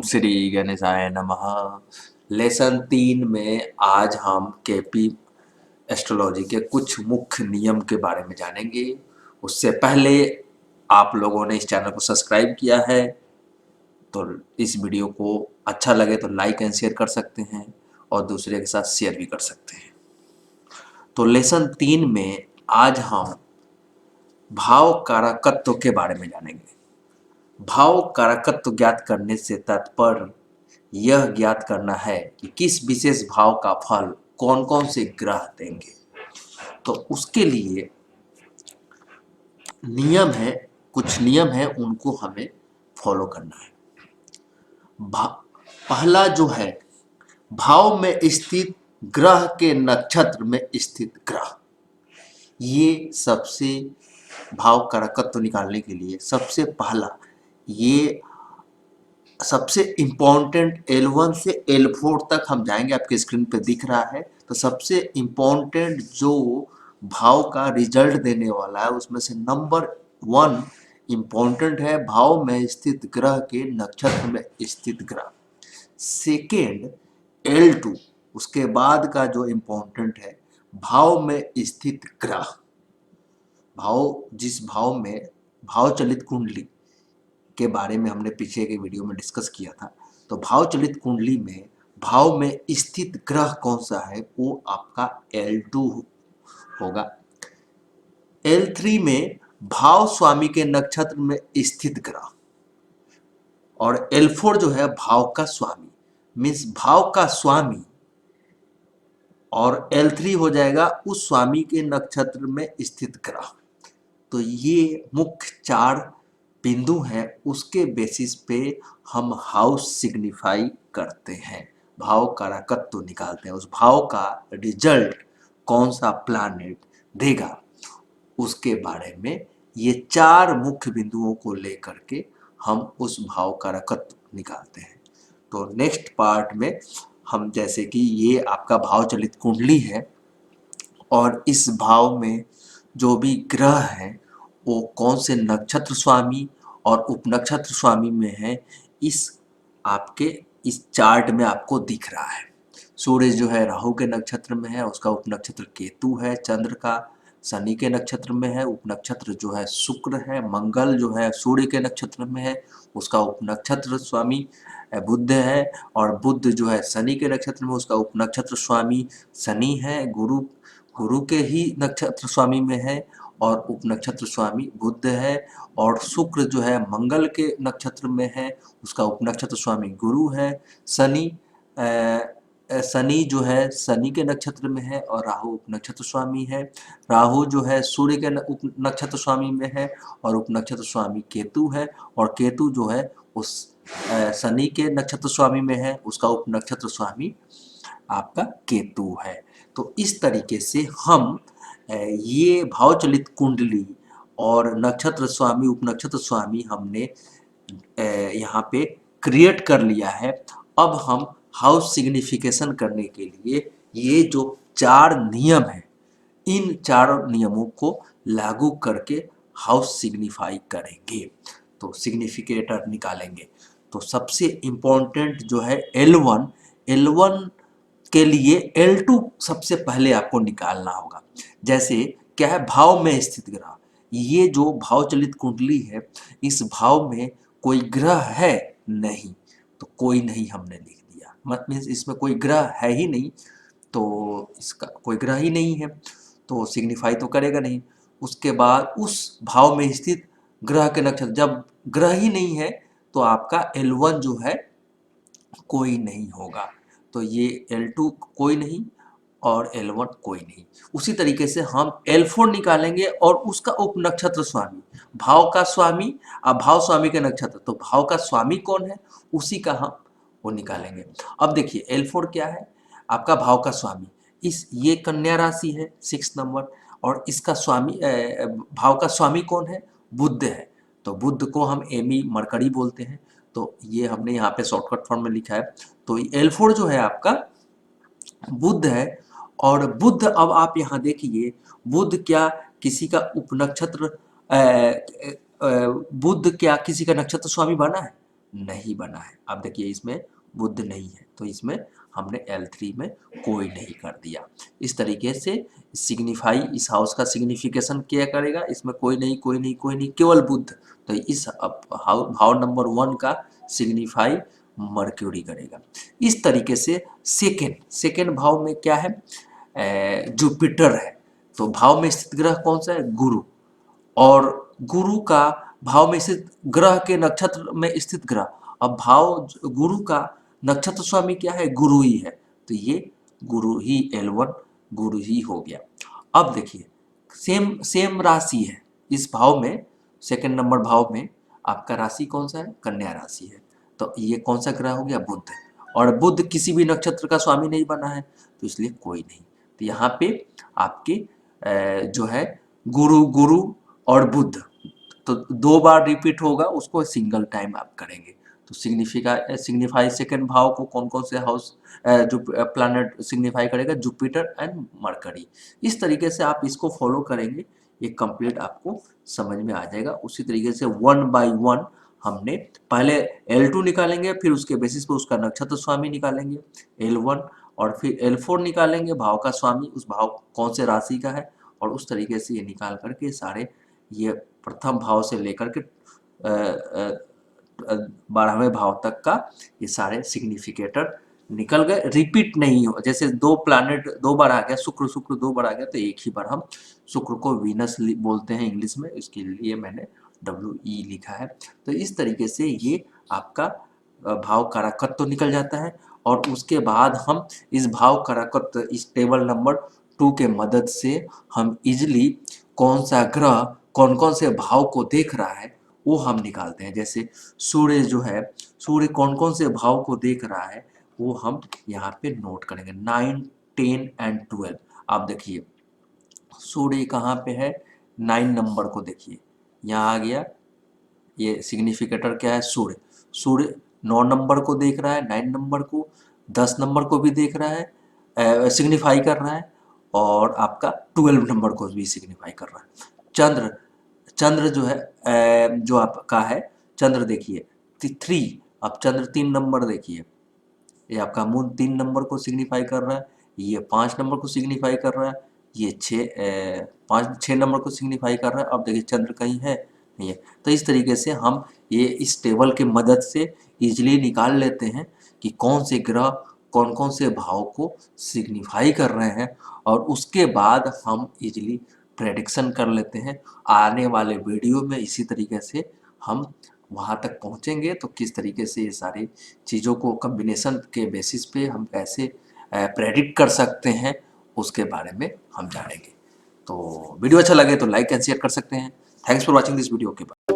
श्री गणेशाय नमः। लेसन 3 में आज हम केपी एस्ट्रोलॉजी के कुछ मुख्य नियम के बारे में जानेंगे। उससे पहले आप लोगों ने इस चैनल को सब्सक्राइब किया है तो इस वीडियो को अच्छा लगे तो लाइक एंड शेयर कर सकते हैं और दूसरे के साथ शेयर भी कर सकते हैं। तो लेसन 3 में आज हम भाव कारकत्व के बारे में जानेंगे। भाव कारकत्व ज्ञात करने से तात्पर्य यह ज्ञात करना है कि किस विशेष भाव का फल कौन कौन से ग्रह देंगे। तो उसके लिए नियम है, कुछ नियम है, उनको हमें फॉलो करना है। पहला जो है, भाव में स्थित ग्रह के नक्षत्र में स्थित ग्रह, ये सबसे भाव कारकत्व निकालने के लिए सबसे पहला, ये सबसे इम्पोर्टेंट L1 से L4 तक हम जाएंगे, आपके स्क्रीन पे दिख रहा है। तो सबसे इम्पोर्टेंट जो भाव का रिजल्ट देने वाला है उसमें से नंबर 1 इम्पोर्टेंट है भाव में स्थित ग्रह के नक्षत्र में स्थित ग्रह। सेकेंड L2, उसके बाद का जो इम्पोर्टेंट है भाव में स्थित ग्रह। भाव, जिस भाव में भाव चलित कुंडली के बारे में हमने पीछे के वीडियो में डिस्कस किया था, तो भाव चलित कुंडली में भाव में स्थित ग्रह कौन सा है वो आपका L2 होगा। L3 में भाव स्वामी के नक्षत्र में स्थित ग्रह, और L4 जो है भाव का स्वामी, मीन्स भाव का स्वामी, और L3 हो जाएगा उस स्वामी के नक्षत्र में स्थित ग्रह। तो ये मुख्य 4 बिंदु हैं, उसके बेसिस पे हम हाउस सिग्निफाई करते हैं, भाव कारकत्व निकालते हैं। उस भाव का रिजल्ट कौन सा प्लैनेट देगा उसके बारे में ये 4 मुख्य बिंदुओं को लेकर के हम उस भाव कारकत्व निकालते हैं। तो नेक्स्ट पार्ट में हम, जैसे कि ये आपका भाव चलित कुंडली है और इस भाव में जो भी ग्रह हैं वो कौन से नक्षत्र स्वामी और उपनक्षत्र स्वामी में है, इस आपके इस चार्ट में आपको दिख रहा है। सूर्य जो है राहु के नक्षत्र में है, उसका उपनक्षत्र केतु है। चंद्र का शनि के नक्षत्र में है, उपनक्षत्र जो है शुक्र है। मंगल जो है सूर्य के नक्षत्र में है, उसका उपनक्षत्र स्वामी बुध है। और बुध जो है शनि के नक्षत्र में, उसका उपनक्षत्र स्वामी शनि है। गुरु के ही नक्षत्र स्वामी में है और उपनक्षत्र स्वामी बुध है। और शुक्र जो है मंगल के नक्षत्र में है, उसका उपनक्षत्र स्वामी गुरु है। शनि जो है शनि के नक्षत्र में है और राहु उपनक्षत्र स्वामी है। राहु जो है सूर्य के नक्षत्र स्वामी में है और उपनक्षत्र स्वामी केतु है। और केतु जो है उस शनि के नक्षत्र स्वामी में है, उसका उपनक्षत्र स्वामी आपका केतु है। तो इस तरीके से हम ये भाव चलित कुंडली और नक्षत्र स्वामी उपनक्षत्र स्वामी हमने यहाँ पे क्रिएट कर लिया है। अब हम हाउस सिग्निफिकेशन करने के लिए ये जो 4 नियम हैं, इन 4 नियमों को लागू करके हाउस सिग्निफाई करेंगे, तो सिग्निफिकेटर निकालेंगे। तो सबसे इम्पोर्टेंट जो है L1 के लिए L2 सबसे पहले आपको निकालना होगा। जैसे क्या है, भाव में स्थित ग्रह, ये जो भाव चलित कुंडली है इस भाव में कोई ग्रह है नहीं, तो कोई नहीं हमने लिख दिया, मत मीन्स इसमें कोई ग्रह है ही नहीं, तो इसका कोई ग्रह ही नहीं है तो सिग्निफाई तो करेगा नहीं। उसके बाद उस भाव में स्थित ग्रह के नक्षत्र, जब ग्रह ही नहीं है तो आपका L1 जो है कोई नहीं होगा, तो ये L2 कोई नहीं और L1 कोई नहीं। उसी तरीके से हम L4 निकालेंगे और उसका उपनक्षत्र स्वामी, भाव का स्वामी, अब भाव स्वामी के नक्षत्र, तो भाव का स्वामी कौन है उसी का हम वो निकालेंगे। अब देखिए L4 क्या है, आपका भाव का स्वामी, ये कन्या राशि है 6 नंबर, और इसका स्वामी भाव का स्वामी कौन है, बुध है। तो बुध को हम एमी मरकरी बोलते हैं, तो ये हमने यहाँ पे शॉर्टकट फॉर्म में लिखा है। तो L4 जो है आपका बुध है। और बुध, अब आप यहाँ देखिए बुध क्या किसी का उपनक्षत्र, बुध क्या किसी का नक्षत्र स्वामी बना है, नहीं बना है। अब देखिए इसमें बुध नहीं है, तो इसमें हमने L3 में कोई नहीं कर दिया। इस तरीके से सिग्निफाई, इस हाउस का सिग्निफिकेशन क्या करेगा, इसमें कोई नहीं कोई नहीं कोई नहीं, केवल बुध। तो इस भाव नंबर 1 का सिग्निफाई मर्क्यूरी करेगा। इस तरीके से सेकेंड भाव में क्या है, जुपिटर है। तो भाव में स्थित ग्रह कौन सा है, गुरु। और गुरु का भाव में स्थित ग्रह के नक्षत्र में स्थित ग्रह, अब भाव गुरु का नक्षत्र स्वामी क्या है, गुरु ही है। तो ये गुरु ही L1 गुरु ही हो गया। अब देखिए सेम राशि है इस भाव में, सेकंड नंबर भाव में आपका राशि कौन सा है, कन्या राशि है। तो ये कौन सा ग्रह हो गया, बुध। और बुध किसी भी नक्षत्र का स्वामी नहीं बना है, तो इसलिए कोई नहीं। तो यहाँ पे आपके जो है गुरु गुरु और बुध, तो 2 बार रिपीट होगा, उसको सिंगल टाइम आप करेंगे। तो सिग्निफाई सेकंड भाव को कौन कौन से हाउस जो प्लैनेट सिग्निफाई करेगा, जुपिटर एंड मरकरी। इस तरीके से आप इसको फॉलो करेंगे, ये कंप्लीट आपको समझ में आ जाएगा। उसी तरीके से 1 बाय 1 हमने पहले L2 निकालेंगे, फिर उसके बेसिस पे उसका नक्षत्र स्वामी निकालेंगे L1, और फिर L4 निकालेंगे भाव का स्वामी, उस भाव कौन से राशि का है, और उस तरीके से ये निकाल करके सारे ये प्रथम भाव से लेकर के 12वें भाव तक का ये सारे सिग्निफिकेटर निकल गए। रिपीट नहीं हो, जैसे 2 प्लैनेट 2 बार आ गया, शुक्र 2 बार आ गया, तो एक ही बार हम शुक्र को वीनस बोलते हैं इंग्लिश में, इसके लिए मैंने WE लिखा है। तो इस तरीके से ये आपका भाव कारकत्व तो निकल जाता है, और उसके बाद हम इस भाव कारकत्व, इस टेबल नंबर 2 के मदद से हम इजिली कौन सा ग्रह कौन कौन से भाव को देख रहा है वो हम निकालते हैं। जैसे सूर्य जो है, सूर्य कौन कौन से भाव को देख रहा है वो हम यहाँ पे नोट करेंगे, 9, 10 एंड 12। आप देखिए सूर्य कहाँ पे है, 9 नंबर को देखिए, यहाँ आ गया। ये सिग्निफिकेटर क्या है, सूर्य 9 नंबर को देख रहा है, 9 नंबर को, 10 नंबर को भी देख रहा है, सिग्निफाई कर रहा है, और आपका 12 नंबर को भी सिग्निफाई कर रहा है। चंद्र जो है जो आपका है, चंद्र देखिए 3, अब चंद्र 3 नंबर देखिए, ये आपका मून 3 नंबर को सिग्निफाई कर रहा है, ये 5 नंबर को सिग्निफाई कर रहा है, ये 6 नंबर को सिग्निफाई कर रहा है। अब देखिए चंद्र कहीं है नहीं है। तो इस तरीके से हम ये इस टेबल की मदद से इजीली निकाल लेते हैं कि कौन से ग्रह कौन कौन से भाव को सिग्निफाई कर रहे हैं, और उसके बाद हम इजीली प्रेडिक्शन कर लेते हैं। आने वाले वीडियो में इसी तरीके से हम वहाँ तक पहुँचेंगे, तो किस तरीके से ये सारी चीज़ों को कॉम्बिनेशन के बेसिस पे हम कैसे प्रेडिक्ट कर सकते हैं, उसके बारे में हम जानेंगे। तो वीडियो अच्छा लगे तो लाइक एंड शेयर कर सकते हैं। Thanks for watching this video के बाद।